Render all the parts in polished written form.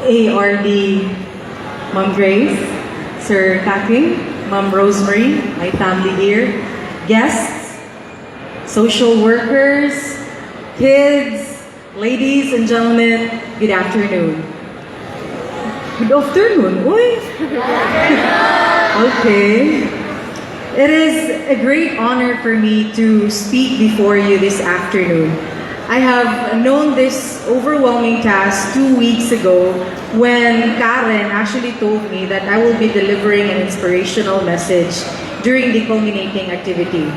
ARD Ma'am Grace, Sir Kaking, Ma'am Rosemary, my family here, guests, social workers, kids, ladies and gentlemen, good afternoon. Good afternoon, uy! Okay. It is a great honor for me to speak before you this afternoon. I have known this overwhelming task 2 weeks ago when Karen actually told me that I will be delivering an inspirational message during the culminating activity.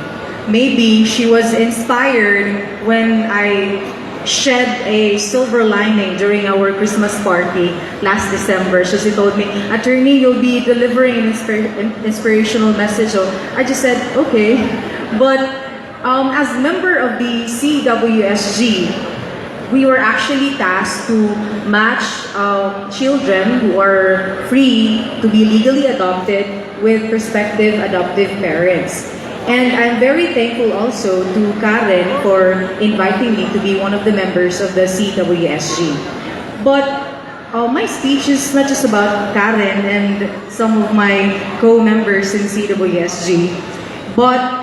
Maybe she was inspired when I shed a silver lining during our Christmas party last December. So she told me, Attorney, you'll be delivering an inspirational message. So I just said, okay. But as member of the CWSG, we were actually tasked to match children who are free to be legally adopted with prospective adoptive parents. And I'm very thankful also to Karen for inviting me to be one of the members of the CWSG. But my speech is not just about Karen and some of my co-members in CWSG, but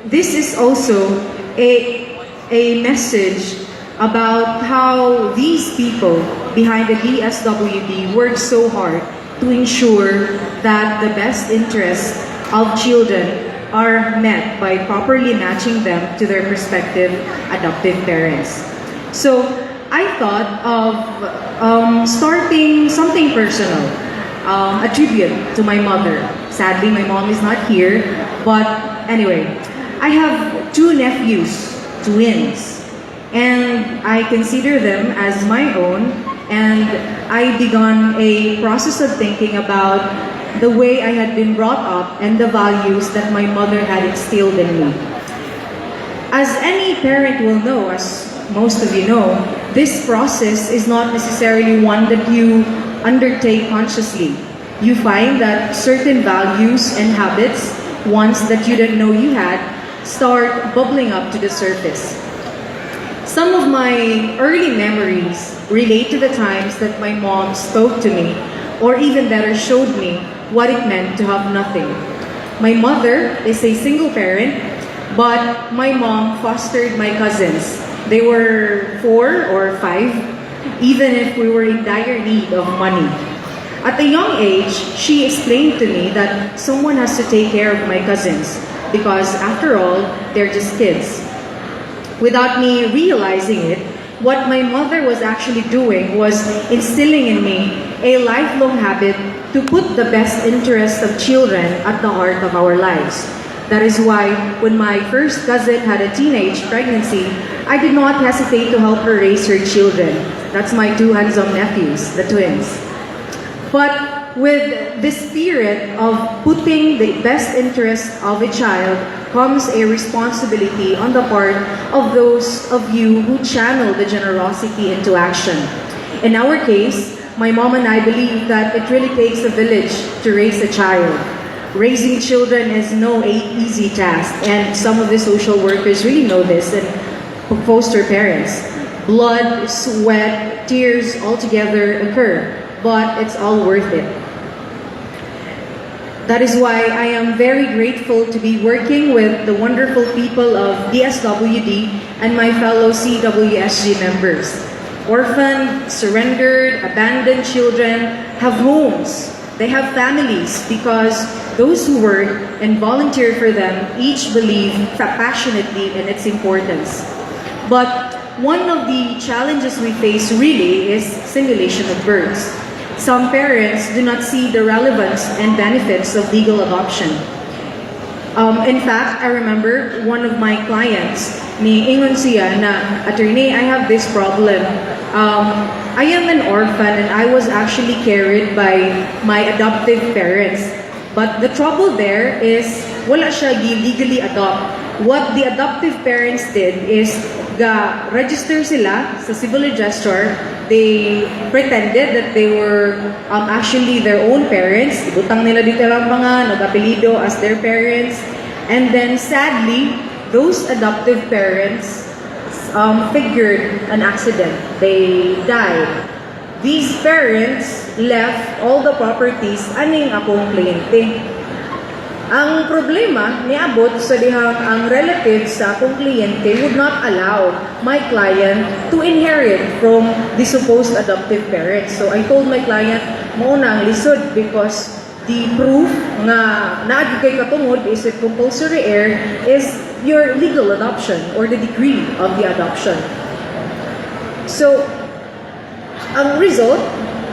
this is also a message about how these people behind the DSWD work so hard to ensure that the best interests of children are met by properly matching them to their prospective adoptive parents. So I thought of starting something personal, a tribute to my mother. Sadly, my mom is not here, but anyway, I have 2 nephews, twins, and I consider them as my own, and I began a process of thinking about the way I had been brought up and the values that my mother had instilled in me. As any parent will know, as most of you know, this process is not necessarily one that you undertake consciously. You find that certain values and habits, ones that you didn't know you had, start bubbling up to the surface. Some of my early memories relate to the times that my mom spoke to me, or even better, showed me what it meant to have nothing. My mother is a single parent, but my mom fostered my cousins. They were 4 or 5, even if we were in dire need of money. At a young age, she explained to me that someone has to take care of my cousins because, after all, they're just kids. Without me realizing it, what my mother was actually doing was instilling in me a lifelong habit to put the best interests of children at the heart of our lives. That is why when my first cousin had a teenage pregnancy, I did not hesitate to help her raise her children. That's my 2 handsome nephews, the twins. But with the spirit of putting the best interests of a child comes a responsibility on the part of those of you who channel the generosity into action. In our case, my mom and I believe that it really takes a village to raise a child. Raising children is no easy task, and some of the social workers really know this and foster parents. Blood, sweat, tears all together occur, but it's all worth it. That is why I am very grateful to be working with the wonderful people of DSWD and my fellow CWSG members. Orphaned, surrendered, abandoned children have homes. They have families because those who work and volunteer for them each believe passionately in its importance. But one of the challenges we face really is simulation of births. Some parents do not see the relevance and benefits of legal adoption. In fact, I remember one of my clients, ni ingon siya na, Attorney, I have this problem. I am an orphan and I was actually carried by my adoptive parents. But the trouble there is, wala siya legally adopt. What the adoptive parents did is, register sila sa civil register. They pretended that they were actually their own parents. Ibutang nila dito lang mga nag-apelido as their parents. And then sadly, those adoptive parents figured an accident. They died. these parents left all the properties aning akong kliyente. Ang problema, niabot sa dihang ang relatives sa akong kliyente would not allow my client to inherit from the supposed adoptive parents. So I told my client, mauna ang lisod because the proof nga naagi kay katungod is it compulsory heir is your legal adoption or the degree of the adoption. So, ang result,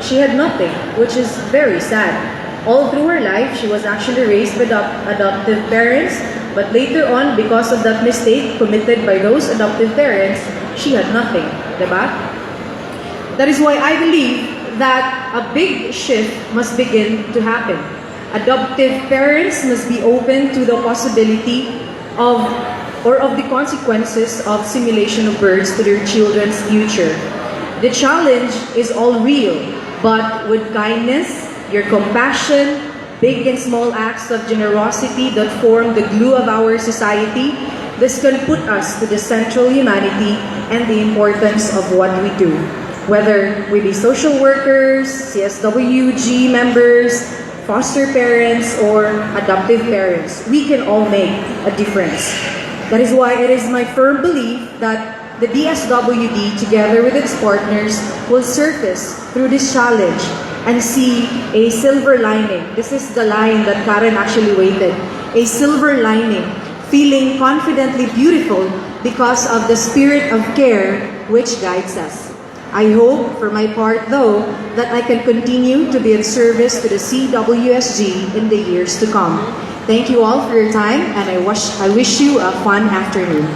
she had nothing, which is very sad. All through her life, she was actually raised by adoptive parents, but later on, because of that mistake committed by those adoptive parents, she had nothing, diba? That is why I believe that a big shift must begin to happen. Adoptive parents must be open to the possibility of the consequences of simulation of births to their children's future. The challenge is all real, but with kindness, your compassion, big and small acts of generosity that form the glue of our society, this can put us to the central humanity and the importance of what we do. Whether we be social workers, CSWG members, foster parents, or adoptive parents, we can all make a difference. That is why it is my firm belief that the DSWD, together with its partners, will surface through this challenge and see a silver lining. This is the line that Karen actually waited. A silver lining, feeling confidently beautiful because of the spirit of care which guides us. I hope, for my part though, that I can continue to be of service to the CWSG in the years to come. Thank you all for your time, and I wish you a fun afternoon.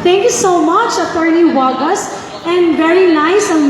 Thank you so much, Attorney Wagas, and very nice ang